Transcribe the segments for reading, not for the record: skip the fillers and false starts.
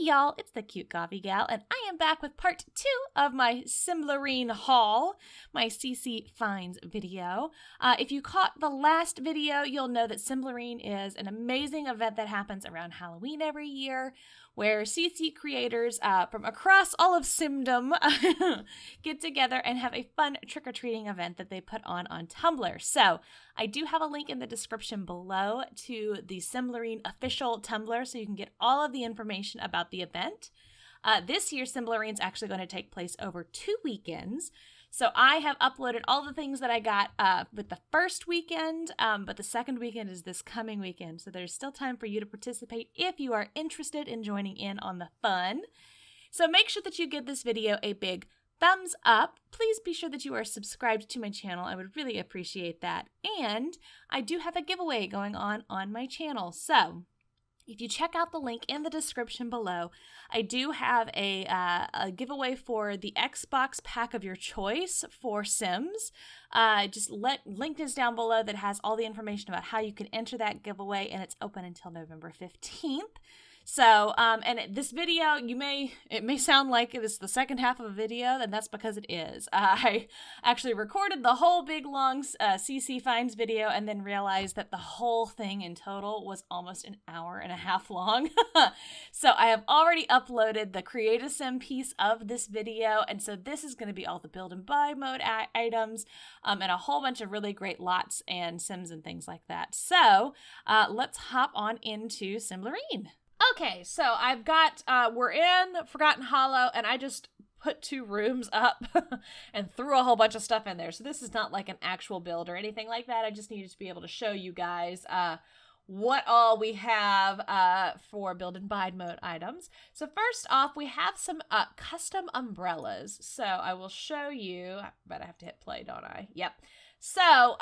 y'all, it's the Cute Coffee Gal, and I am back with part 2 of my Simblreen haul, my CC finds video. If you caught the last video, you'll know that Simblreen is an amazing event that happens around Halloween every year, where CC creators from across all of Simdom get together and have a fun trick-or-treating event that they put on Tumblr. So I do have a link in the description below to the Simblreen official Tumblr, so you can get all of the information about the event. This year, Simblreen is actually going to take place over 2 weekends. So I have uploaded all the things that I got with the first weekend, but the second weekend is this coming weekend. So there's still time for you to participate if you are interested in joining in on the fun. So make sure that you give this video a big thumbs up. Please be sure that you are subscribed to my channel. I would really appreciate that. And I do have a giveaway going on my channel. So if you check out the link in the description below, I do have a giveaway for the Xbox pack of your choice for Sims. Link is down below that has all the information about how you can enter that giveaway, and it's open until November 15th. So, this video, it may sound like it is the second half of a video, and that's because it is. I actually recorded the whole big long CC finds video and then realized that the whole thing in total was almost an hour and a half long. So I have already uploaded the Create a Sim piece of this video, and so this is going to be all the build and buy mode items, and a whole bunch of really great lots and Sims and things like that. So, let's hop on into Simblreen. Okay, so I've got, we're in Forgotten Hollow, and I just put 2 rooms up and threw a whole bunch of stuff in there. So this is not like an actual build or anything like that. I just needed to be able to show you guys what all we have for build and buy mode items. So first off, we have some custom umbrellas. So I will show you, but I have to hit play, don't I? Yep. So,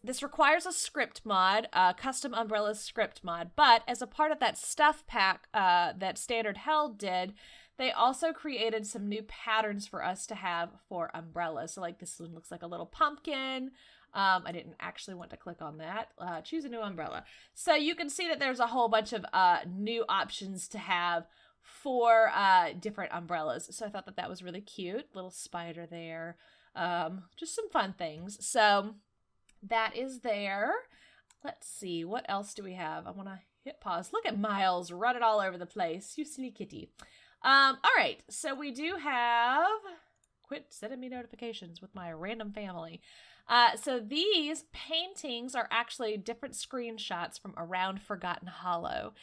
this requires a script mod, custom umbrella script mod, but as a part of that stuff pack that standardheld did, they also created some new patterns for us to have for umbrellas. So like this one looks like a little pumpkin. I didn't actually want to click on that. Choose a new umbrella. So you can see that there's a whole bunch of new options to have for different umbrellas. So I thought that was really cute. Little spider there. Just some fun things. So that is there. Let's see, what else do we have? I want to hit pause. Look at Miles running all over the place. You silly kitty. All right, so we do have, quit sending me notifications with my random family. So these paintings are actually different screenshots from around Forgotten Hollow.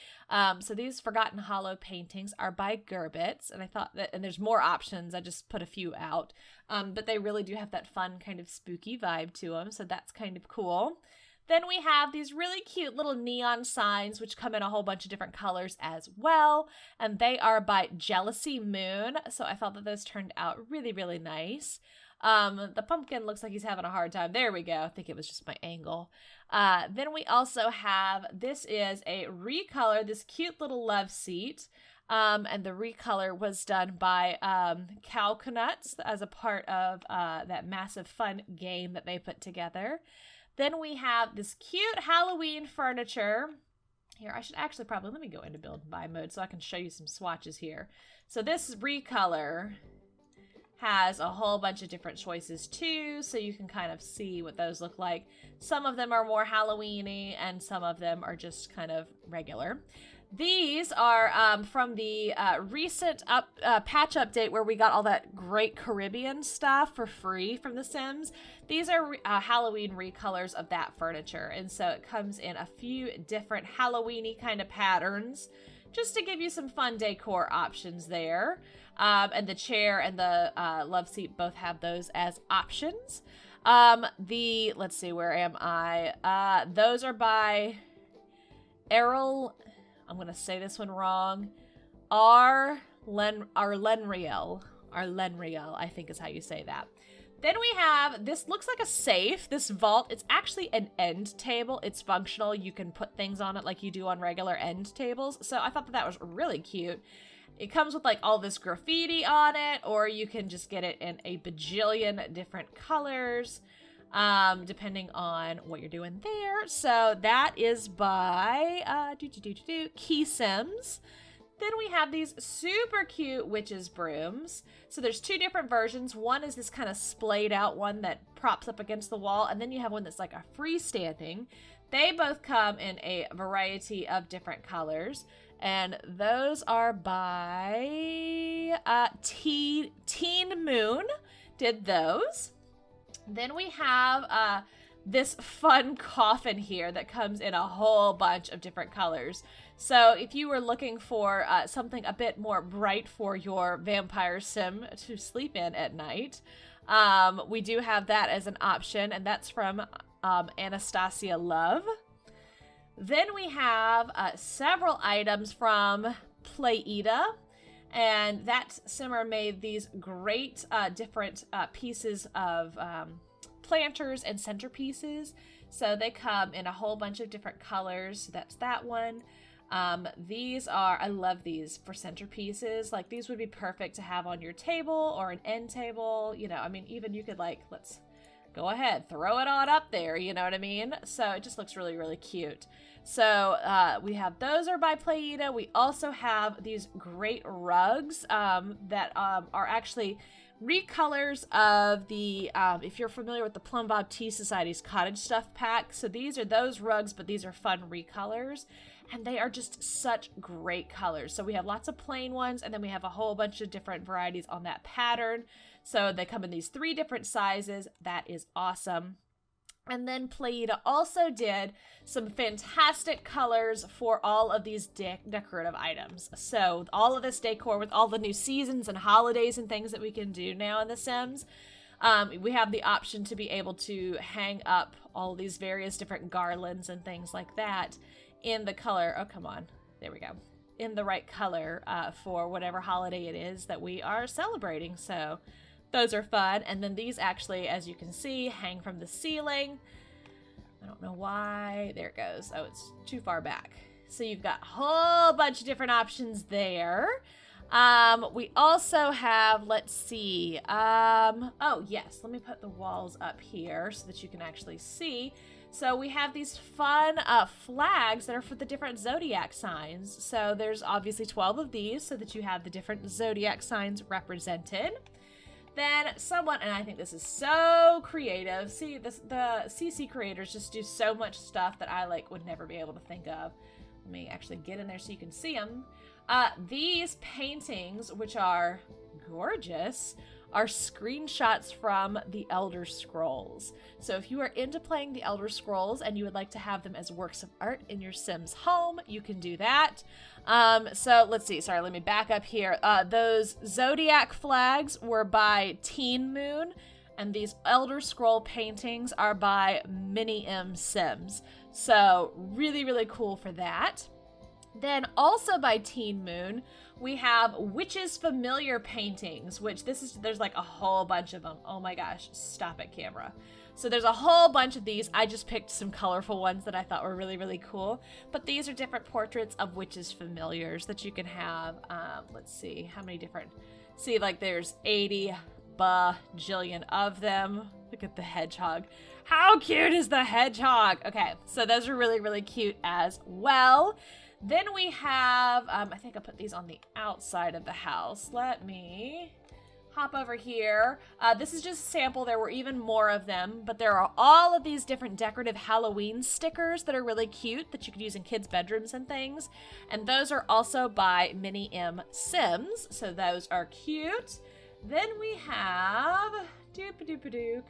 So these Forgotten Hollow paintings are by Gerbits, and I thought that, and there's more options, I just put a few out, but they really do have that fun kind of spooky vibe to them, so that's kind of cool. Then we have these really cute little neon signs, which come in a whole bunch of different colors as well, and they are by Jealousy Moon, so I thought that those turned out really, really nice. The pumpkin looks like he's having a hard time. There we go. I think it was just my angle. Then we also have, this is a recolor, this cute little love seat. And the recolor was done by Cowconuts as a part of that massive fun game that they put together. Then we have this cute Halloween furniture. Here, I should actually probably, let me go into build and buy mode so I can show you some swatches here. So this recolor has a whole bunch of different choices too, so you can kind of see what those look like. Some of them are more Halloween-y, and some of them are just kind of regular. These are from the recent patch update where we got all that great Caribbean stuff for free from The Sims. These are Halloween recolors of that furniture, and so it comes in a few different Halloween-y kind of patterns, just to give you some fun decor options there. And the chair and the love seat both have those as options. Let's see, where am I? Those are by I'm going to say this one wrong. Arelenriel, I think is how you say that. Then we have, this looks like a safe, this vault. It's actually an end table. It's functional. You can put things on it like you do on regular end tables. So I thought that was really cute. It comes with like all this graffiti on it, or you can just get it in a bajillion different colors, depending on what you're doing there. So that is by keysims. Then we have these super cute witches brooms. So there's two different versions. One is this kind of splayed out one that props up against the wall, and then you have one that's like a freestanding. They both come in a variety of different colors, and those are by Teanmoon did those. Then we have this fun coffin here that comes in a whole bunch of different colors. So if you were looking for something a bit more bright for your vampire sim to sleep in at night, we do have that as an option, and that's from Anastacialove. Then we have several items from Pleyita, and that simmer made these great different pieces of planters and centerpieces. So they come in a whole bunch of different colors. So that's that one. These are, I love these for centerpieces. Like, these would be perfect to have on your table or an end table. You know, I mean, even you could, like, let's go ahead, throw it on up there, you know what I mean? So it just looks really, really cute. So we have those are by Pleyita. We also have these great rugs that are actually recolors of the, if you're familiar with the Plum Bob Tea Society's Cottage Stuff pack. So these are those rugs, but these are fun recolors. And they are just such great colors. So we have lots of plain ones, and then we have a whole bunch of different varieties on that pattern. So they come in these 3 different sizes. That is awesome. And then Pleyita also did some fantastic colors for all of these decorative items. So all of this decor with all the new seasons and holidays and things that we can do now in The Sims, we have the option to be able to hang up all these various different garlands and things like that in the color, oh come on, there we go, in the right color for whatever holiday it is that we are celebrating. So those are fun. And then these actually, as you can see, hang from the ceiling. I don't know why. There it goes. Oh, it's too far back. So you've got a whole bunch of different options there. We also have, let's see. Oh, yes. Let me put the walls up here so that you can actually see. So we have these fun flags that are for the different zodiac signs. So there's obviously 12 of these so that you have the different zodiac signs represented. Then someone, and I think this is so creative. See, the CC creators just do so much stuff that I would never be able to think of. Let me actually get in there so you can see them. These paintings, which are gorgeous, are screenshots from the Elder Scrolls. So if you are into playing the Elder Scrolls and you would like to have them as works of art in your Sims home, you can do that. So let's see, sorry, let me back up here. Those zodiac flags were by Teanmoon, and these Elder Scroll paintings are by minymsims. So really, really cool for that. Then also by Teanmoon, we have Witches Familiar paintings, which there's like a whole bunch of them. Oh my gosh, stop it, camera. So there's a whole bunch of these. I just picked some colorful ones that I thought were really, really cool. But these are different portraits of Witches Familiars that you can have. Let's see, how many different, see, like there's 80 bajillion of them. Look at the hedgehog. How cute is the hedgehog? Okay, so those are really, really cute as well. Then we have, I think I put these on the outside of the house. Let me hop over here. This is just a sample. There were even more of them, but there are all of these different decorative Halloween stickers that are really cute that you could use in kids' bedrooms and things. And those are also by minymsims, so those are cute. Then we have,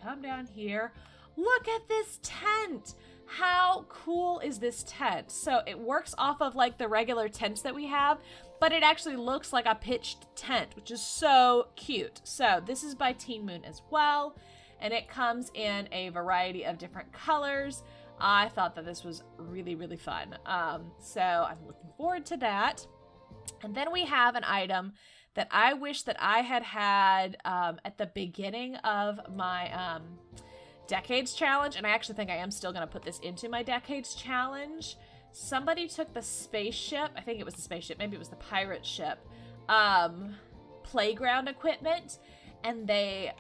come down here. Look at this tent. How cool is this tent? So it works off of like the regular tents that we have, but it actually looks like a pitched tent, which is so cute. So this is by Teanmoon as well, and it comes in a variety of different colors. I thought that this was really, really fun. So I'm looking forward to that. And then we have an item that I wish that I had at the beginning of my Decades challenge, and I actually think I am still going to put this into my Decades challenge. Somebody took the spaceship, I think it was the spaceship, maybe it was the pirate ship, playground equipment, and they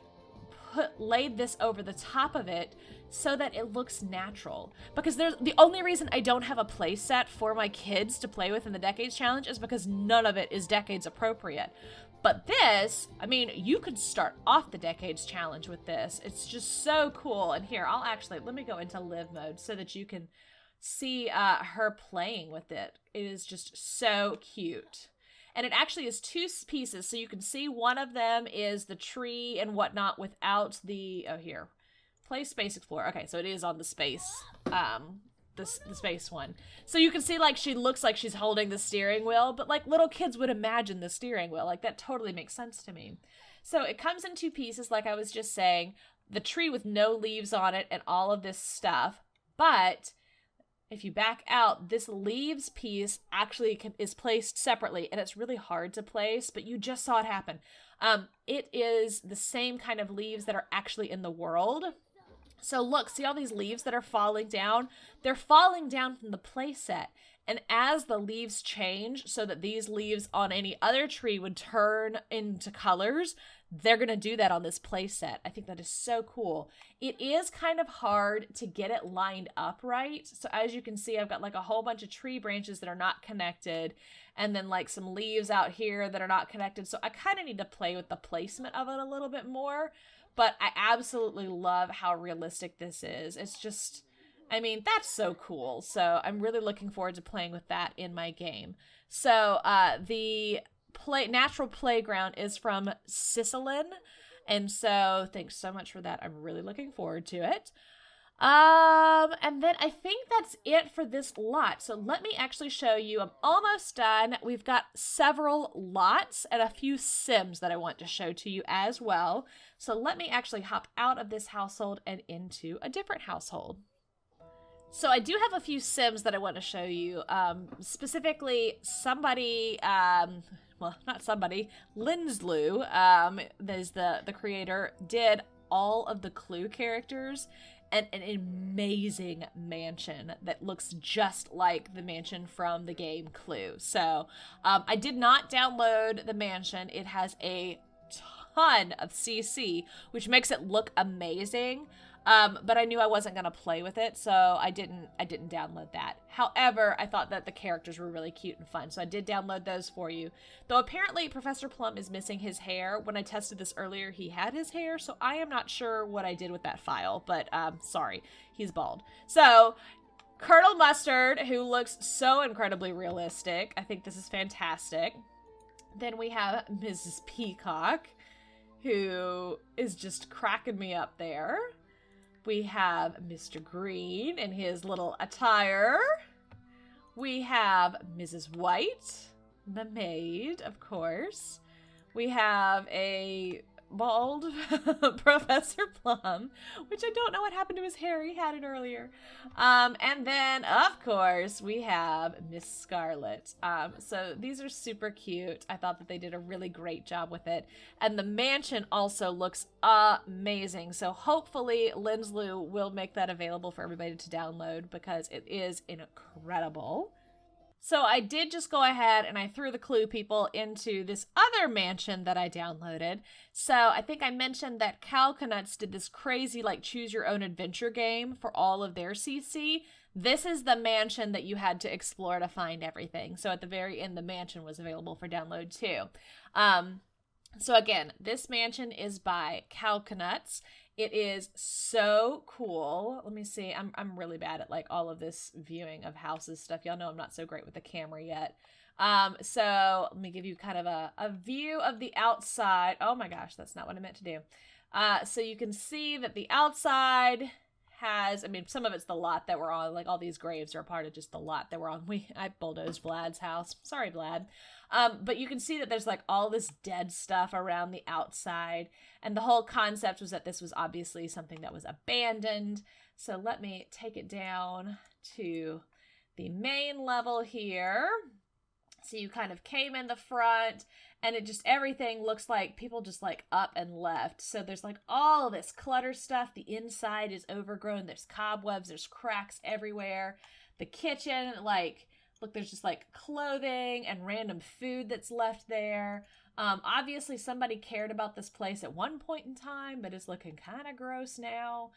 laid this over the top of it so that it looks natural. Because the only reason I don't have a play set for my kids to play with in the Decades Challenge is because none of it is Decades appropriate. But this, I mean, you could start off the Decades Challenge with this. It's just so cool. And here, let me go into live mode so that you can see her playing with it. It is just so cute. And it actually is 2 pieces, so you can see one of them is the tree and whatnot without the, oh here, play Space Explorer. Okay, so it is on the space, the space one. So you can see like she looks like she's holding the steering wheel, but like little kids would imagine the steering wheel. Like that totally makes sense to me. So it comes in 2 pieces, like I was just saying, the tree with no leaves on it and all of this stuff, but if you back out, this leaves piece actually is placed separately, and it's really hard to place, but you just saw it happen. It is the same kind of leaves that are actually in the world. So look, see all these leaves that are falling down? They're falling down from the play set. And as the leaves change so that these leaves on any other tree would turn into colors, they're going to do that on this play set. I think that is so cool. It is kind of hard to get it lined up right. So as you can see, I've got like a whole bunch of tree branches that are not connected, and then like some leaves out here that are not connected. So I kind of need to play with the placement of it a little bit more, but I absolutely love how realistic this is. It's just, I mean, that's so cool. So I'm really looking forward to playing with that in my game. So the natural playground is from Sisselin, and so thanks so much for that. I'm really looking forward to it. And then I think that's it for this lot. So let me actually show you. I'm almost done. We've got several lots and a few sims that I want to show to you as well. So let me actually hop out of this household and into a different household. So I do have a few sims that I want to show you. Specifically, somebody, well, not somebody, linzlu, there's the creator, did all of the Clue characters and an amazing mansion that looks just like the mansion from the game Clue. So I did not download the mansion. It has a ton of CC, which makes it look amazing. But I knew I wasn't going to play with it, so I didn't download that. However, I thought that the characters were really cute and fun, so I did download those for you. Though apparently Professor Plum is missing his hair. When I tested this earlier, he had his hair, so I am not sure what I did with that file, but sorry, he's bald. So, Colonel Mustard, who looks so incredibly realistic. I think this is fantastic. Then we have Mrs. Peacock, who is just cracking me up there. We have Mr. Green in his little attire. We have Mrs. White, the maid, of course. We have a bald Professor Plum, which I don't know what happened to his hair. He had it earlier. And then, of course, we have Miss Scarlet. So these are super cute. I thought that they did a really great job with it. And the mansion also looks amazing. So hopefully linzlu will make that available for everybody to download because it is incredible. So I did just go ahead and I threw the Clue people into this other mansion that I downloaded. So I think I mentioned that Cowconuts did this crazy like choose your own adventure game for all of their CC. This is the mansion that you had to explore to find everything. So at the very end, the mansion was available for download too. So again, this mansion is by Cowconuts. It is so cool. Let me see. I'm really bad at like all of this viewing of houses stuff. Y'all know I'm not so great with the camera yet. So let me give you kind of a view of the outside. Oh my gosh, that's not what I meant to do. So you can see that the outside has, I mean, some of it's the lot that we're on. Like all these graves are a part of just the lot that we're on. I bulldozed Vlad's house. Sorry, Vlad. But you can see that there's like all this dead stuff around the outside. And the whole concept was that this was obviously something that was abandoned. So let me take it down to the main level here. So you kind of came in the front and it just, everything looks like people just like up and left. So there's like all this clutter stuff. The inside is overgrown. There's cobwebs. There's cracks everywhere. The kitchen, like, Look, there's just like clothing and random food that's left there. Obviously somebody cared about this place at one point in time, but it's looking kind of gross now.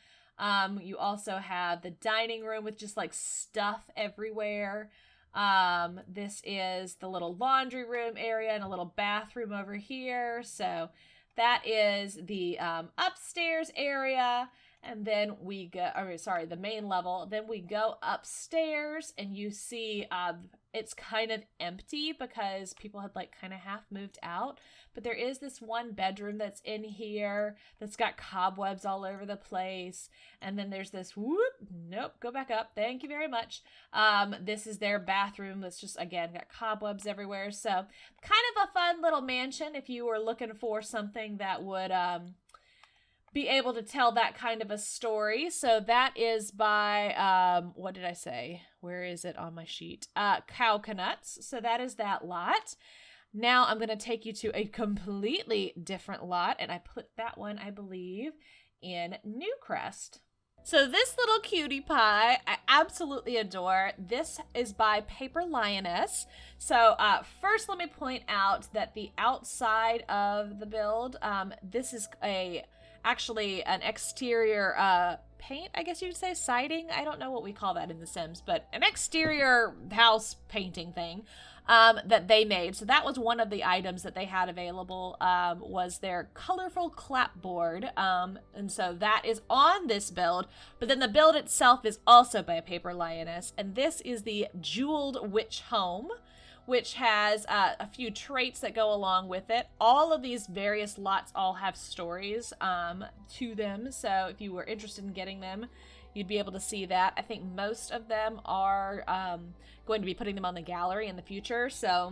You also have the dining room with just like stuff everywhere. This is the little laundry room area and a little bathroom over here. So that is the upstairs area. And then we go, the main level. Then we go upstairs and you see it's kind of empty because people had like kind of half moved out. But there is this one bedroom that's in here that's got cobwebs all over the place. And then there's this, go back up. Thank you very much. This is their bathroom that's just, again, got cobwebs everywhere. So kind of a fun little mansion if you were looking for something that would be able to tell that kind of a story. So that is by, what did I say? Where is it on my sheet? Cowconuts. So that is that lot. Now I'm going to take you to a completely different lot, and I put that one, I believe, in Newcrest. So this little cutie pie, I absolutely adore. This is by paper-lioness. So first let me point out that the outside of the build, this is actually an exterior paint, I guess you'd say, siding. I don't know what we call that in The Sims, but an exterior house painting thing that they made. So that was one of the items that they had available, was their colorful clapboard. And so that is on this build, but then the build itself is also by paper-lioness. And this is the Jeweled Witch Home, which has a few traits that go along with it. All of these various lots all have stories to them, so if you were interested in getting them, you'd be able to see that. I think most of them are going to be putting them on the gallery in the future, so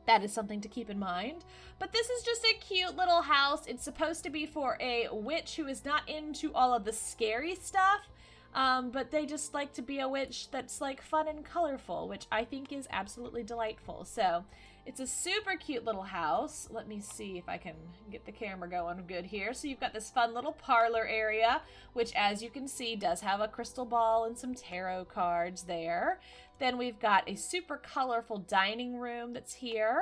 that is something to keep in mind. But this is just a cute little house. It's supposed to be for a witch who is not into all of the scary stuff, but they just like to be a witch that's like fun and colorful, which I think is absolutely delightful. So it's a super cute little house. Let me see if I can get the camera going good here. So you've got this fun little parlor area, which as you can see does have a crystal ball and some tarot cards there. Then we've got a super colorful dining room that's here.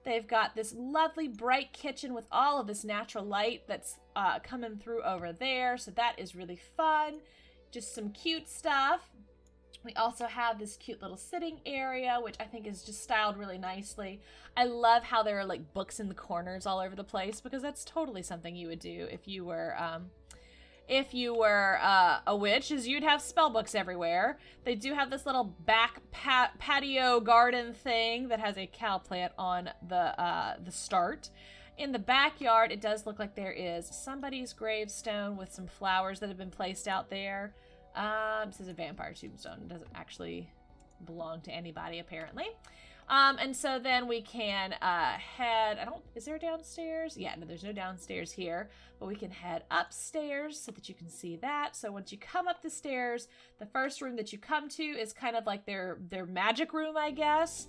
They've got this lovely bright kitchen with all of this natural light that's coming through over there. So that is really fun. Just some cute stuff. We also have this cute little sitting area, which I think is just styled really nicely. I love how there are like books in the corners all over the place, because that's totally something you would do if you were a witch, is you'd have spell books everywhere. They do have this little back patio garden thing that has a cow plant on the start. In the backyard, it does look like there is somebody's gravestone with some flowers that have been placed out there. This is a vampire tombstone. It doesn't actually belong to anybody, apparently. And so then we can head, is there downstairs? Yeah, no, there's no downstairs here, but we can head upstairs so that you can see that. So once you come up the stairs, the first room that you come to is kind of like their magic room, I guess.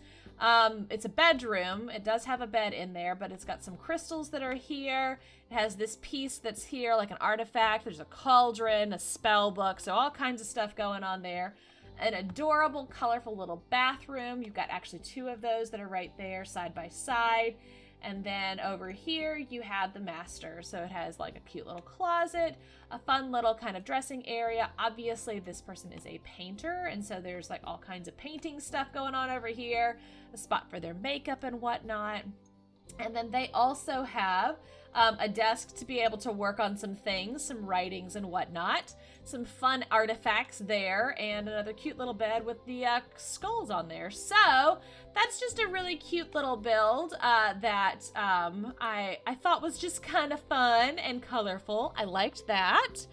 It's a bedroom. It does have a bed in there, but it's got some crystals that are here. It has this piece that's here, like an artifact. There's a cauldron, a spell book, so all kinds of stuff going on there. An adorable, colorful little bathroom. You've got actually two of those that are right there, side by side. And then over here, you have the master. So it has like a cute little closet, a fun little kind of dressing area. Obviously, this person is a painter, and so there's like all kinds of painting stuff going on over here, a spot for their makeup and whatnot. And then they also have a desk to be able to work on some things, some writings and whatnot. Some fun artifacts there, and another cute little bed with the skulls on there. So that's just a really cute little build that I thought was just kind of fun and colorful. I liked that.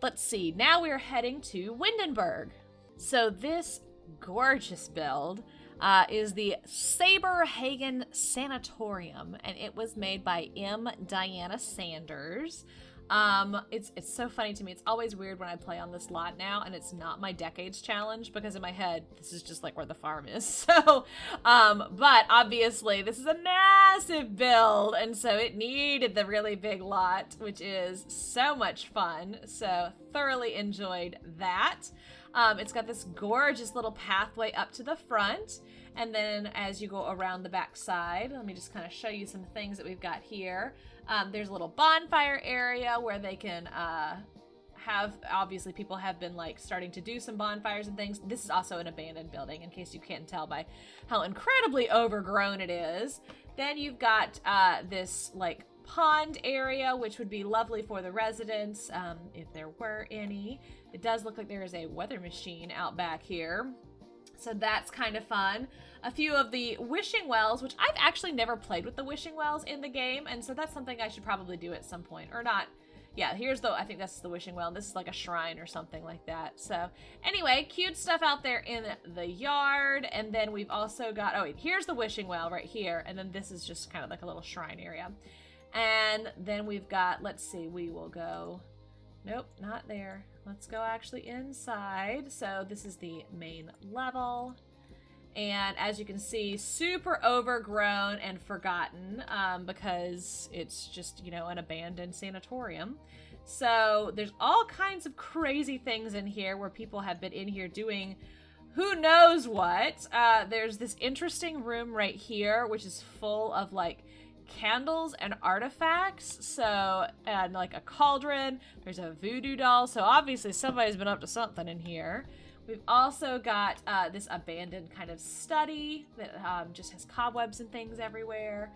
Let's see, now we're heading to Windenburg. So this gorgeous build is the Saberhagen Sanatorium, and it was made by mdianasanders. It's so funny to me. It's always weird when I play on this lot now and it's not my decades challenge, because in my head this is just like where the farm is. So but obviously this is a massive build, and so it needed the really big lot, which is so much fun. So thoroughly enjoyed that. It's got this gorgeous little pathway up to the front. And then as you go around the back side, let me just kind of show you some things that we've got here. There's a little bonfire area where they can obviously people have been like starting to do some bonfires and things. This is also an abandoned building, in case you can't tell by how incredibly overgrown it is. Then you've got this like pond area, which would be lovely for the residents, if there were any. It does look like there is a weather machine out back here, so that's kind of fun. A few of the wishing wells, which I've actually never played with the wishing wells in the game, and so that's something I should probably do at some point, or not. Yeah, I think that's the wishing well. This is like a shrine or something like that. So anyway, cute stuff out there in the yard. And then we've also got, oh wait, here's the wishing well right here. And then this is just kind of like a little shrine area. And then we've got, let's see, we will go, nope, not there. Let's go actually inside. So this is the main level. And as you can see, super overgrown and forgotten because it's just, you know, an abandoned sanatorium. So there's all kinds of crazy things in here where people have been in here doing who knows what. There's this interesting room right here, which is full of like candles and artifacts. So, and like a cauldron, there's a voodoo doll. So obviously somebody's been up to something in here. We've also got this abandoned kind of study that just has cobwebs and things everywhere.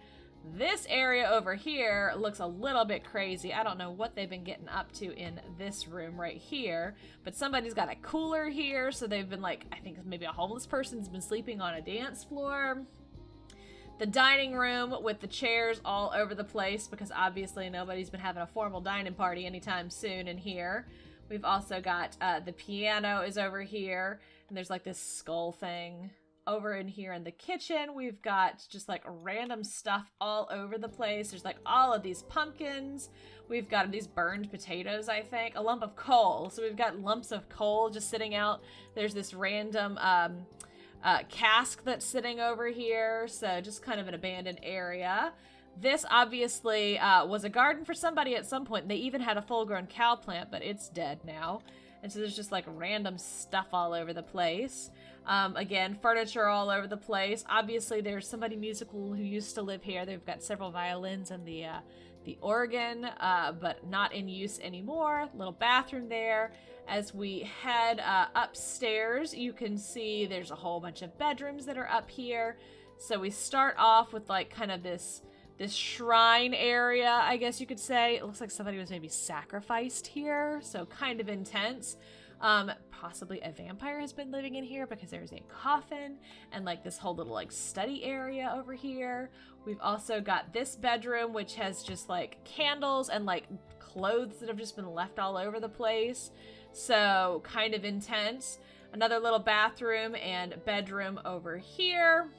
This area over here looks a little bit crazy. I don't know what they've been getting up to in this room right here, but somebody's got a cooler here, so they've been like, I think maybe a homeless person's been sleeping on a dance floor. The dining room with the chairs all over the place because obviously nobody's been having a formal dining party anytime soon in here. We've also got the piano is over here, and there's like this skull thing over in here in the kitchen. We've got just like random stuff all over the place. There's like all of these pumpkins. We've got these burned potatoes, I think, a lump of coal. So we've got lumps of coal just sitting out. There's this random cask that's sitting over here. So just kind of an abandoned area. This obviously was a garden for somebody at some point. They even had a full-grown cow plant, but it's dead now. And so there's just like random stuff all over the place. Again, furniture all over the place. Obviously, there's somebody musical who used to live here. They've got several violins and the organ, but not in use anymore. Little bathroom there. As we head upstairs, you can see there's a whole bunch of bedrooms that are up here. So we start off with like kind of this shrine area, I guess you could say. It looks like somebody was maybe sacrificed here, so kind of intense. Possibly a vampire has been living in here because there's a coffin and like this whole little like study area over here. We've also got this bedroom, which has just like candles and like clothes that have just been left all over the place. So kind of intense. Another little bathroom and bedroom over here.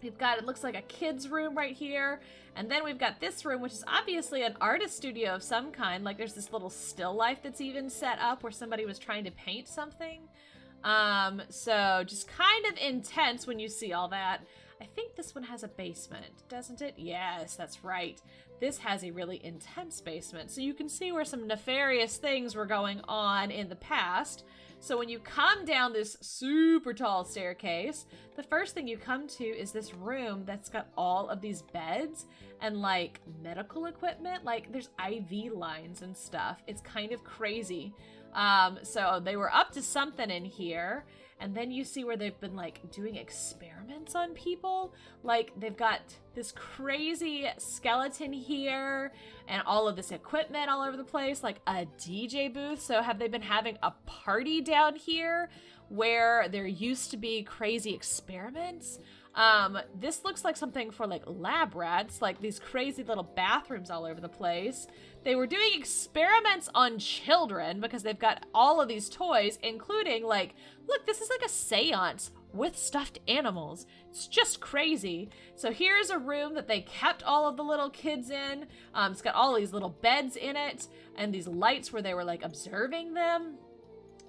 We've got, it looks like a kid's room right here. And then we've got this room, which is obviously an artist studio of some kind. Like there's this little still life that's even set up where somebody was trying to paint something. So just kind of intense when you see all that. I think this one has a basement, doesn't it? Yes, that's right. This has a really intense basement. So you can see where some nefarious things were going on in the past. So when you come down this super tall staircase, the first thing you come to is this room that's got all of these beds and like medical equipment. Like there's IV lines and stuff. It's kind of crazy. So they were up to something in here. And then you see where they've been like doing experiments on people. Like they've got this crazy skeleton here and all of this equipment all over the place, like a DJ booth. So have they been having a party down here where there used to be crazy experiments? This looks like something for like lab rats, like these crazy little bathrooms all over the place. They were doing experiments on children because they've got all of these toys, including like, look, this is like a seance with stuffed animals. It's just crazy. So here's a room that they kept all of the little kids in. It's got all these little beds in it and these lights where they were like observing them.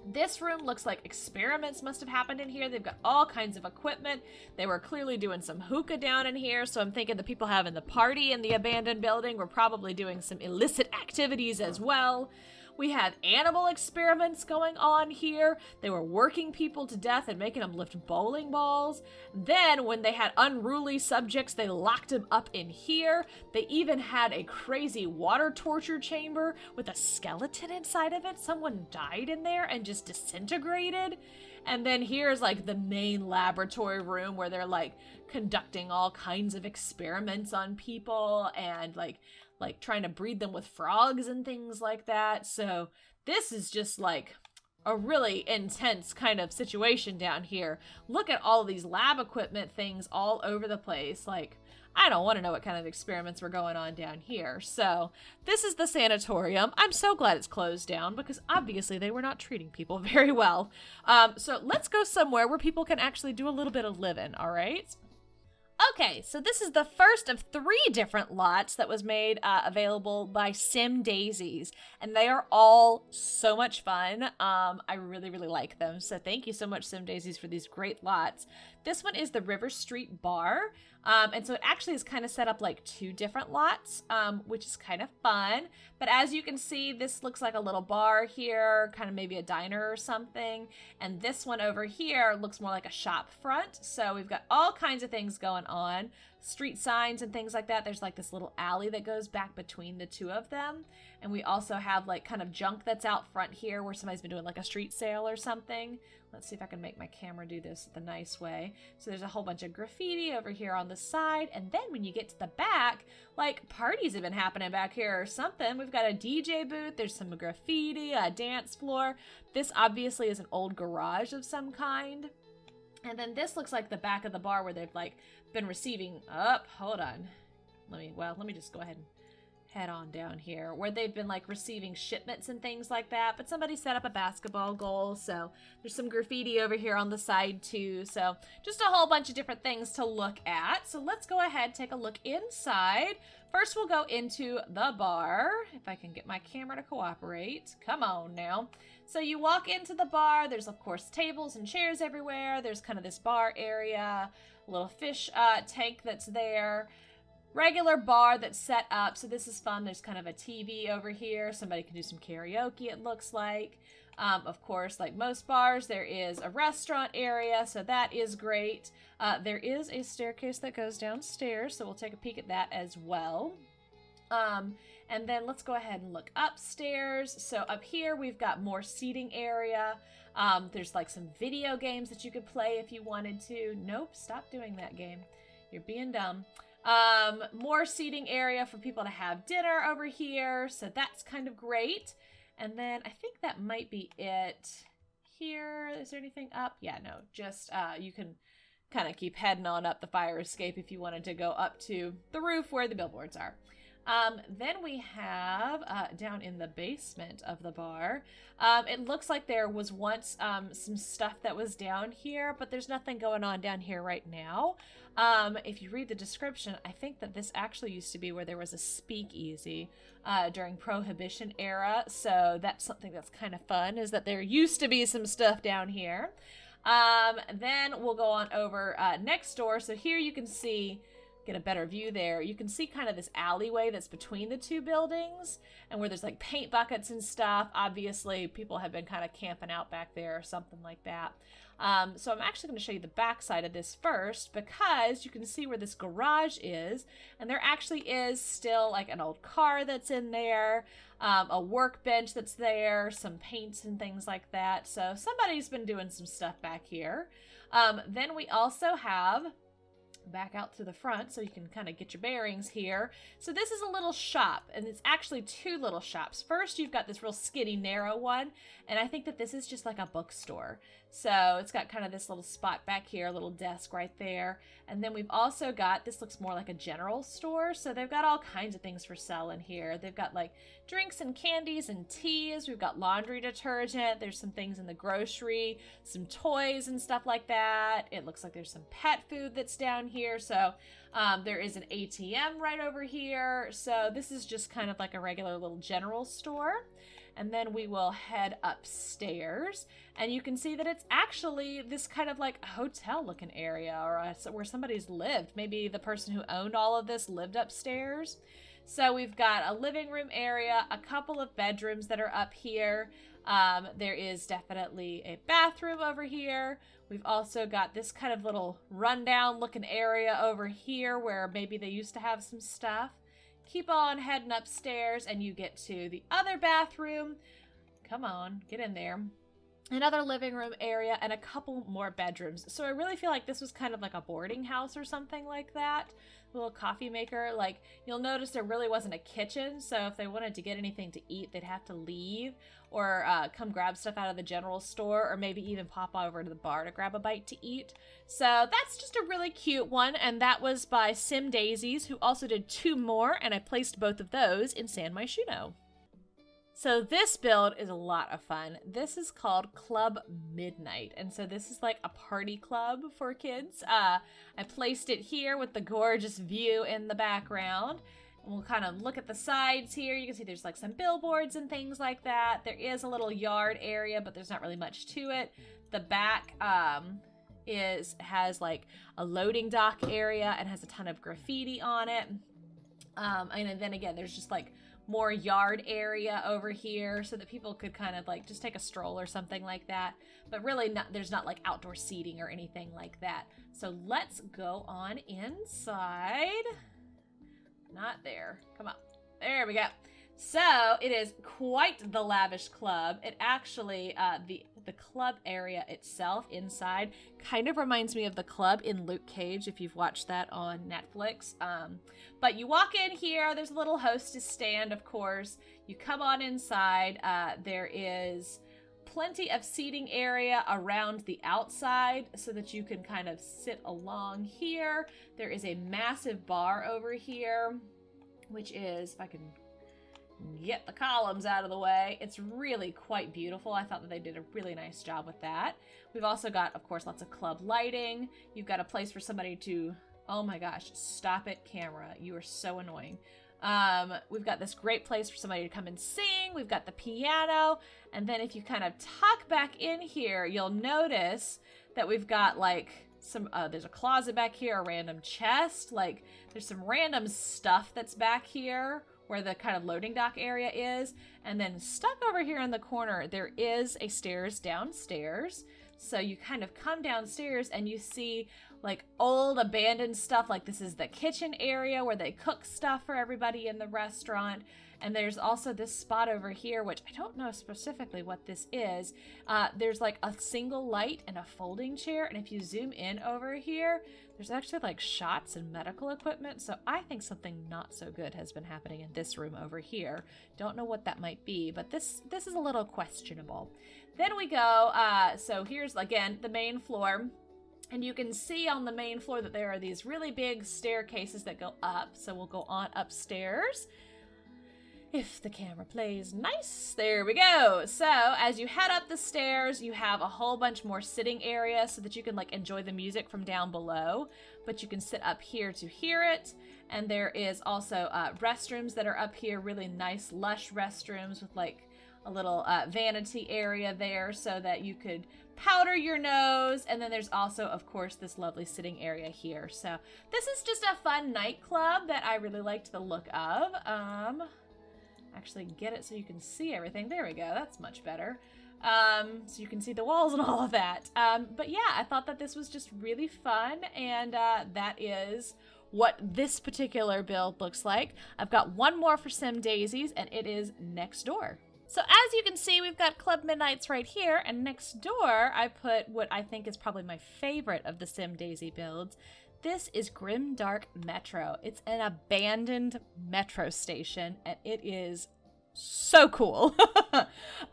This room looks like experiments must have happened in here. They've got all kinds of equipment. They were clearly doing some hookah down in here, so I'm thinking the people having the party in the abandoned building were probably doing some illicit activities as well. We have animal experiments going on here. They were working people to death and making them lift bowling balls. Then when they had unruly subjects, they locked them up in here. They even had a crazy water torture chamber with a skeleton inside of it. Someone died in there and just disintegrated. And then here's like the main laboratory room where they're like conducting all kinds of experiments on people and like trying to breed them with frogs and things like that. So this is just like a really intense kind of situation down here. Look at all of these lab equipment things all over the place. Like, I don't want to know what kind of experiments were going on down here. So this is the sanatorium. I'm so glad it's closed down because obviously they were not treating people very well. So let's go somewhere where people can actually do a little bit of living, all right? Okay, so this is the first of 3 different lots that was made available by Simdaisies, and they are all so much fun. I really, really like them, so thank you so much, Simdaisies, for these great lots. This one is the River Street Bar, and so it actually is kind of set up like 2 different lots, which is kind of fun. But as you can see, this looks like a little bar here, kind of maybe a diner or something. And this one over here looks more like a shop front. So we've got all kinds of things going on. Street signs and things like that. There's like this little alley that goes back between the 2 of them. And we also have like kind of junk that's out front here where somebody's been doing like a street sale or something. Let's see if I can make my camera do this the nice way. So there's a whole bunch of graffiti over here on the side. And then when you get to the back, like parties have been happening back here or something. We've got a DJ booth. There's some graffiti, a dance floor. This obviously is an old garage of some kind. And then this looks like the back of the bar where they've like been receiving, hold on. Let me just go ahead and head on down here where they've been like receiving shipments and things like that. But somebody set up a basketball goal. So there's some graffiti over here on the side too. So just a whole bunch of different things to look at. So let's go ahead, take a look inside. First, we'll go into the bar. If I can get my camera to cooperate. Come on now. So you walk into the bar. There's of course tables and chairs everywhere. There's kind of this bar area, a little fish tank that's there. Regular bar that's set up, so this is fun. There's kind of a TV over here. Somebody can do some karaoke, it looks like. Of course, like most bars, there is a restaurant area, so that is great. There is a staircase that goes downstairs, so we'll take a peek at that as well. And then let's go ahead and look upstairs. So up here, we've got more seating area. There's like some video games that you could play if you wanted to. Nope, stop doing that game. You're being dumb. More seating area for people to have dinner over here, so that's kind of great. And then I think that might be it here. Is there anything up? Yeah, no, just you can kind of keep heading on up the fire escape if you wanted to go up to the roof where the billboards are. Then we have down in the basement of the bar, it looks like there was once some stuff that was down here, but there's nothing going on down here right now. If you read the description, I think that this actually used to be where there was a speakeasy during Prohibition era, so that's something that's kind of fun, is that there used to be some stuff down here. Then we'll go on over next door, so here you can see, get a better view there. You can see kind of this alleyway that's between the 2 buildings and where there's like paint buckets and stuff. Obviously, people have been kind of camping out back there or something like that. So I'm actually going to show you the back side of this first because you can see where this garage is, and there actually is still like an old car that's in there, a workbench that's there, some paints and things like that. So somebody's been doing some stuff back here. Then we also have back out to the front so you can kind of get your bearings here. So this is a little shop, and it's actually 2 little shops. First, you've got this real skinny, narrow one, and I think that this is just like a bookstore. So it's got kind of this little spot back here, a little desk right there. And then we've also got, this looks more like a general store. So they've got all kinds of things for sale in here. They've got like drinks and candies and teas. We've got laundry detergent. There's some things in the grocery, some toys and stuff like that. It looks like there's some pet food that's down here. So there is an ATM right over here. So this is just kind of like a regular little general store. And then we will head upstairs, and you can see that it's actually this kind of like hotel looking area, or where somebody's lived. Maybe the person who owned all of this lived upstairs. So we've got a living room area, a couple of bedrooms that are up here. There is definitely a bathroom over here. We've also got this kind of little rundown looking area over here where maybe they used to have some stuff. Keep on heading upstairs and you get to the other bathroom. Come on, get in there. Another living room area and a couple more bedrooms. So I really feel like this was kind of like a boarding house or something like that. A little coffee maker. Like, you'll notice there really wasn't a kitchen, so if they wanted to get anything to eat, they'd have to leave or come grab stuff out of the general store, or maybe even pop over to the bar to grab a bite to eat. So that's just a really cute one, and that was by Simdaisies, who also did 2 more, and I placed both of those in San Myshuno. So this build is a lot of fun. This is called Club Midnight, and so this is like a party club for kids. I placed it here with the gorgeous view in the background. And we'll kind of look at the sides here. You can see there's like some billboards and things like that. There is a little yard area, but there's not really much to it. The back has like a loading dock area and has a ton of graffiti on it. And then again, there's just like more yard area over here so that people could kind of like just take a stroll or something like that. But really there's not like outdoor seating or anything like that. So let's go on inside. Not there. Come on. There we go. So it is quite the lavish club. It actually, the club area itself inside kind of reminds me of the club in Luke Cage, if you've watched that on Netflix. But you walk in here, there's a little hostess stand, of course. You come on inside. There is plenty of seating area around the outside so that you can kind of sit along here. There is a massive bar over here, which is, if I can get the columns out of the way, it's really quite beautiful. I thought that they did a really nice job with that. We've also got, of course, lots of club lighting. You've got a place for somebody to, oh my gosh, stop it, camera. You are so annoying. We've got this great place for somebody to come and sing. We've got the piano. And then if you kind of tuck back in here, you'll notice that we've got like some, there's a closet back here, a random chest. Like there's some random stuff that's back here where the kind of loading dock area is. And then stuck over here in the corner, there is a stairs downstairs. So you kind of come downstairs and you see like old abandoned stuff. Like this is the kitchen area where they cook stuff for everybody in the restaurant. And there's also this spot over here, which I don't know specifically what this is. There's like a single light and a folding chair. And if you zoom in over here, there's actually like shots and medical equipment. So I think something not so good has been happening in this room over here. Don't know what that might be, but this is a little questionable. Then we go, so here's again the main floor. And you can see on the main floor that there are these really big staircases that go up. So we'll go on upstairs. If the camera plays nice, there we go. So as you head up the stairs, you have a whole bunch more sitting area so that you can like enjoy the music from down below, but you can sit up here to hear it. And there is also restrooms that are up here, really nice lush restrooms with like a little vanity area there so that you could powder your nose. And then there's also, of course, this lovely sitting area here. So this is just a fun nightclub that I really liked the look of. Actually get it so you can see everything. There we go. That's much better. So you can see the walls and all of that. But yeah, I thought that this was just really fun. And that is what this particular build looks like. I've got one more for Simdaisies, and it is next door. So as you can see, we've got Club Midnights right here, and next door I put what I think is probably my favorite of the Simdaisy builds. This is Grimdark Metro. It's an abandoned metro station, and it is so cool.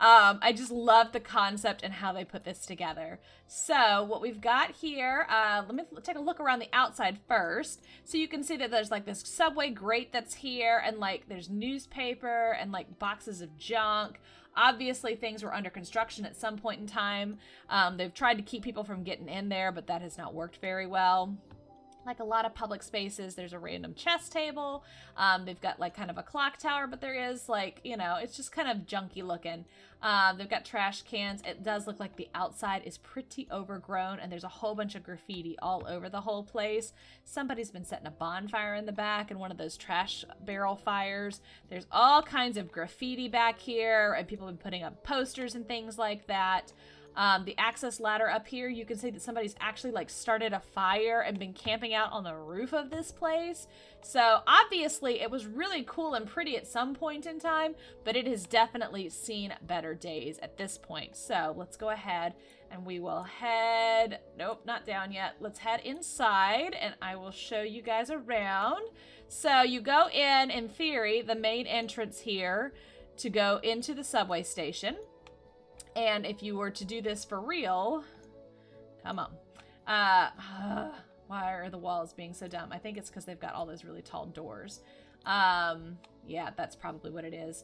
I just love the concept and how they put this together. So what we've got here, let me take a look around the outside first. So you can see that there's like this subway grate that's here, and like there's newspaper and like boxes of junk. Obviously things were under construction at some point in time. They've tried to keep people from getting in there, but that has not worked very well. like a lot of public spaces, there's a random chess table. They've got like kind of a clock tower, but there is like, you know, it's just kind of junky looking. They've got trash cans. It does look like the outside is pretty overgrown, and there's a whole bunch of graffiti all over the whole place. Somebody's been setting a bonfire in the back and one of those trash barrel fires. There's all kinds of graffiti back here, and people have been putting up posters and things like that. The access ladder up here, you can see that somebody's actually like started a fire and been camping out on the roof of this place. So obviously it was really cool and pretty at some point in time, but it has definitely seen better days at this point. So let's go ahead and we will head, nope, not down yet. Let's head inside and I will show you guys around. So you go in theory, the main entrance here to go into the subway station. And if you were to do this for real, come on. Why are the walls being so dumb? I think it's because they've got all those really tall doors. Yeah, that's probably what it is.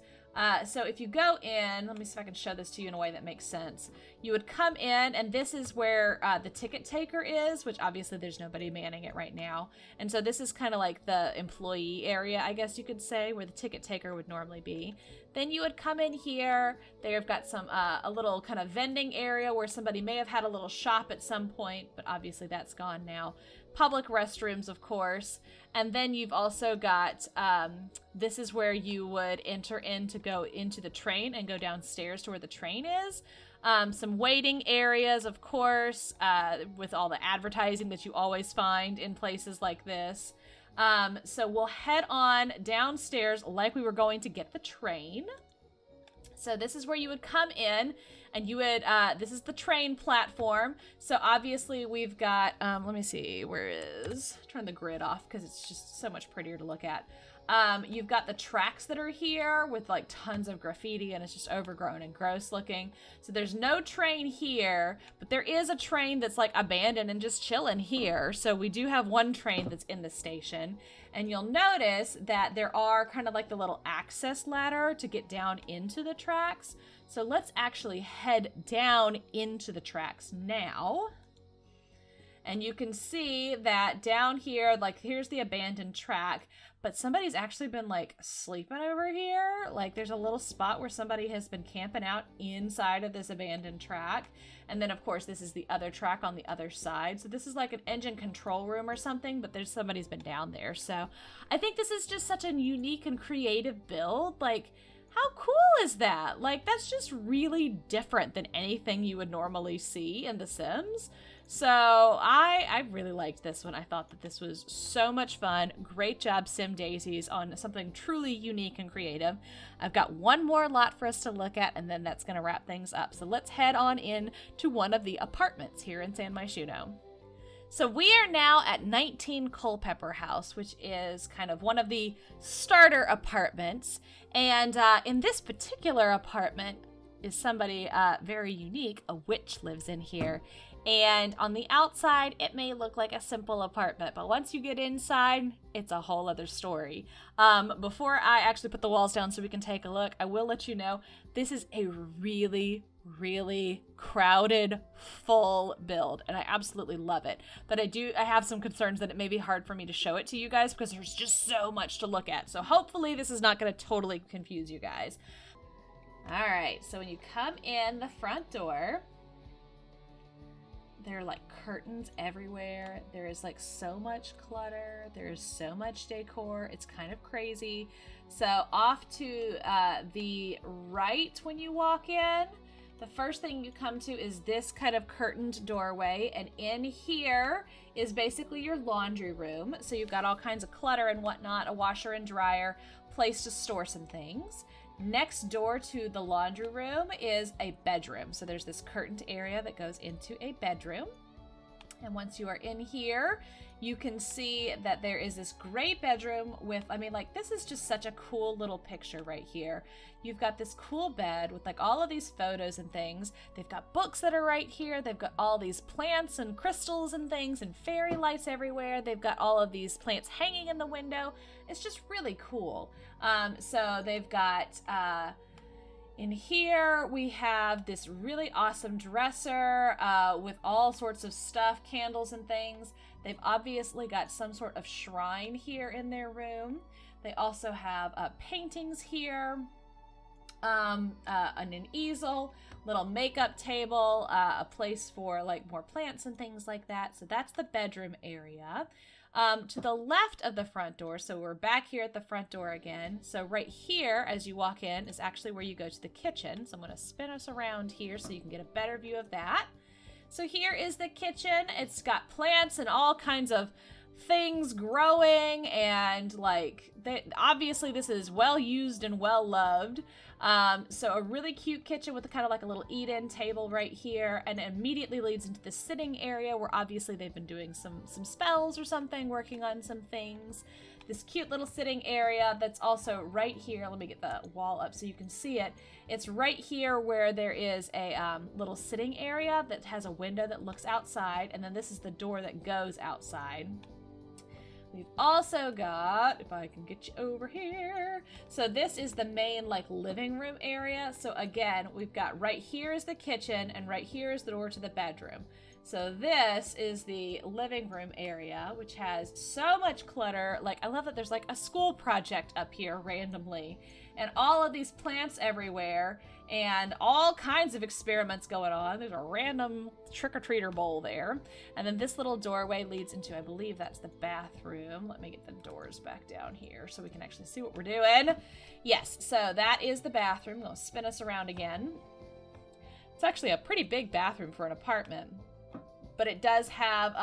So if you go in, let me see if I can show this to you in a way that makes sense. You would come in, and this is where the ticket taker is, which obviously there's nobody manning it right now. And so this is kind of like the employee area, I guess you could say, where the ticket taker would normally be. Then you would come in here. They've got some a little kind of vending area where somebody may have had a little shop at some point, but obviously that's gone now. Public restrooms, of course. And then you've also got, this is where you would enter in to go into the train and go downstairs to where the train is. Some waiting areas, of course, with all the advertising that you always find in places like this. So we'll head on downstairs like we were going to get the train. So this is where you would come in, and you would, this is the train platform. So obviously we've got, let me see, turn the grid off because it's just so much prettier to look at. You've got the tracks that are here with like tons of graffiti, and it's just overgrown and gross looking. So there's no train here, but there is a train that's like abandoned and just chilling here. So we do have one train that's in the station, and you'll notice that there are kind of like the little access ladder to get down into the tracks. So let's actually head down into the tracks now. And you can see that down here, like here's the abandoned track, but somebody's actually been like sleeping over here. Like there's a little spot where somebody has been camping out inside of this abandoned track. And then of course this is the other track on the other side. So this is like an engine control room or something, but somebody's been down there. So I think this is just such a unique and creative build. Like, how cool is that? Like, that's just really different than anything you would normally see in The Sims. So I really liked this one. I thought that this was so much fun. Great job, Simdaisies, on something truly unique and creative. I've got one more lot for us to look at, and then that's going to wrap things up. So let's head on in to one of the apartments here in San Myshuno. So we are now at 19 Culpeper House, which is kind of one of the starter apartments. And in this particular apartment is somebody very unique. A witch lives in here. And on the outside, it may look like a simple apartment, but once you get inside, it's a whole other story. Before I actually put the walls down so we can take a look, I will let you know this is a really crowded, full build, and I absolutely love it. But I have some concerns that it may be hard for me to show it to you guys because there's just so much to look at. So hopefully this is not going to totally confuse you guys. All right, so when you come in the front door, there are like curtains everywhere. There is like so much clutter. There's so much decor. It's kind of crazy. So off to the right when you walk in, the first thing you come to is this kind of curtained doorway. And in here is basically your laundry room. So you've got all kinds of clutter and whatnot, a washer and dryer, place to store some things. Next door to the laundry room is a bedroom. So there's this curtained area that goes into a bedroom. And once you are in here, you can see that there is this great bedroom with, I mean, like, this is just such a cool little picture right here. You've got this cool bed with like all of these photos and things. They've got books that are right here. They've got all these plants and crystals and things and fairy lights everywhere. They've got all of these plants hanging in the window. It's just really cool. So they've got, in here, we have this really awesome dresser with all sorts of stuff, candles and things. They've obviously got some sort of shrine here in their room. They also have paintings here, an easel, little makeup table, a place for like more plants and things like that. So that's the bedroom area. To the left of the front door, so we're back here at the front door again. So right here, as you walk in, is actually where you go to the kitchen. So I'm going to spin us around here so you can get a better view of that. So here is the kitchen. It's got plants and all kinds of things growing, and like obviously this is well used and well loved. So a really cute kitchen with kind of like a little eat-in table right here, and it immediately leads into the sitting area where obviously they've been doing some spells or something, working on some things. This cute little sitting area that's also right here. Let me get the wall up so you can see it. It's right here where there is a little sitting area that has a window that looks outside, and then this is the door that goes outside. We've also got, if I can get you over here, so this is the main like living room area. So again, we've got right here is the kitchen, and right here is the door to the bedroom. So this is the living room area, which has so much clutter. Like, I love that there's like a school project up here randomly, and all of these plants everywhere, and all kinds of experiments going on. There's a random trick-or-treater bowl there. And then this little doorway leads into, I believe that's the bathroom. Let me get the doors back down here so we can actually see what we're doing. Yes, so that is the bathroom. I'm gonna spin us around again. It's actually a pretty big bathroom for an apartment, but it does have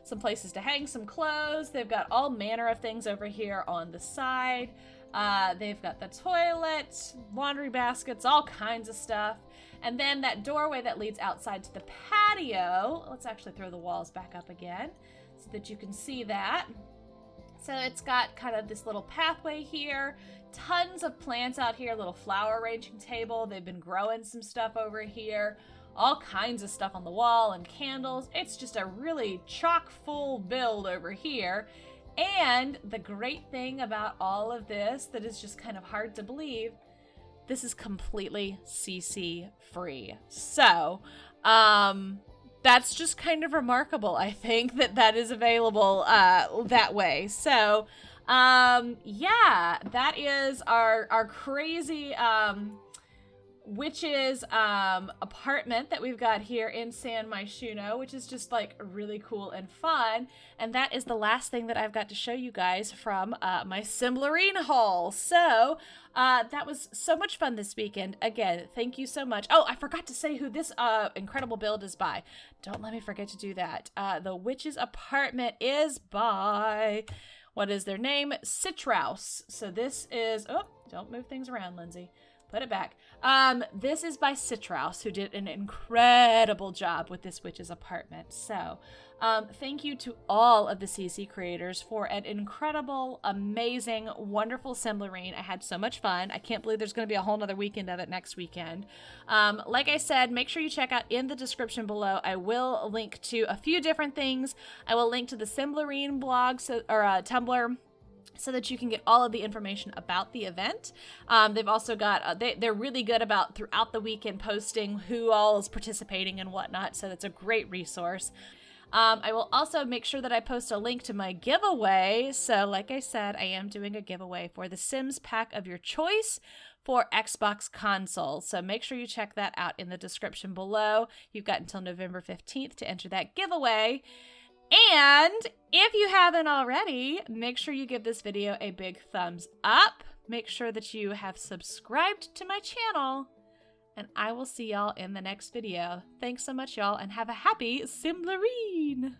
some places to hang some clothes. They've got all manner of things over here on the side. They've got the toilet, laundry baskets, all kinds of stuff. And then that doorway that leads outside to the patio. Let's actually throw the walls back up again so that you can see that. So it's got kind of this little pathway here, tons of plants out here, little flower arranging table. They've been growing some stuff over here, all kinds of stuff on the wall and candles. It's just a really chock full build over here. And the great thing about all of this that is just kind of hard to believe, this is completely CC free. So, that's just kind of remarkable, I think, that is available that way. So, yeah, that is our crazy witches apartment that we've got here in San Myshuno, which is just like really cool and fun. And that is the last thing that I've got to show you guys from my Simblreen haul. So that was so much fun this weekend. Again, thank you so much. Oh, I forgot to say who this incredible build is by. Don't let me forget to do that. The witch's apartment is by, what is their name? Citrouse. So this is, oh, don't move things around, Lindsay. Put it back. This is by Citrouse, who did an incredible job with this witch's apartment. So, thank you to all of the CC creators for an incredible, amazing, wonderful Simblreen. I had so much fun. I can't believe there's going to be a whole nother weekend of it next weekend. Like I said, make sure you check out in the description below. I will link to a few different things. I will link to the Simblreen blog, or Tumblr, so that you can get all of the information about the event. They've also got, they're really good about throughout the weekend posting who all is participating and whatnot, so that's a great resource. I will also make sure that I post a link to my giveaway. So like I said, I am doing a giveaway for the Sims pack of your choice for Xbox console. So make sure you check that out in the description below. You've got until November 15th to enter that giveaway. And if you haven't already, make sure you give this video a big thumbs up. Make sure that you have subscribed to my channel, and I will see y'all in the next video. Thanks so much, y'all, and have a happy Simblreen!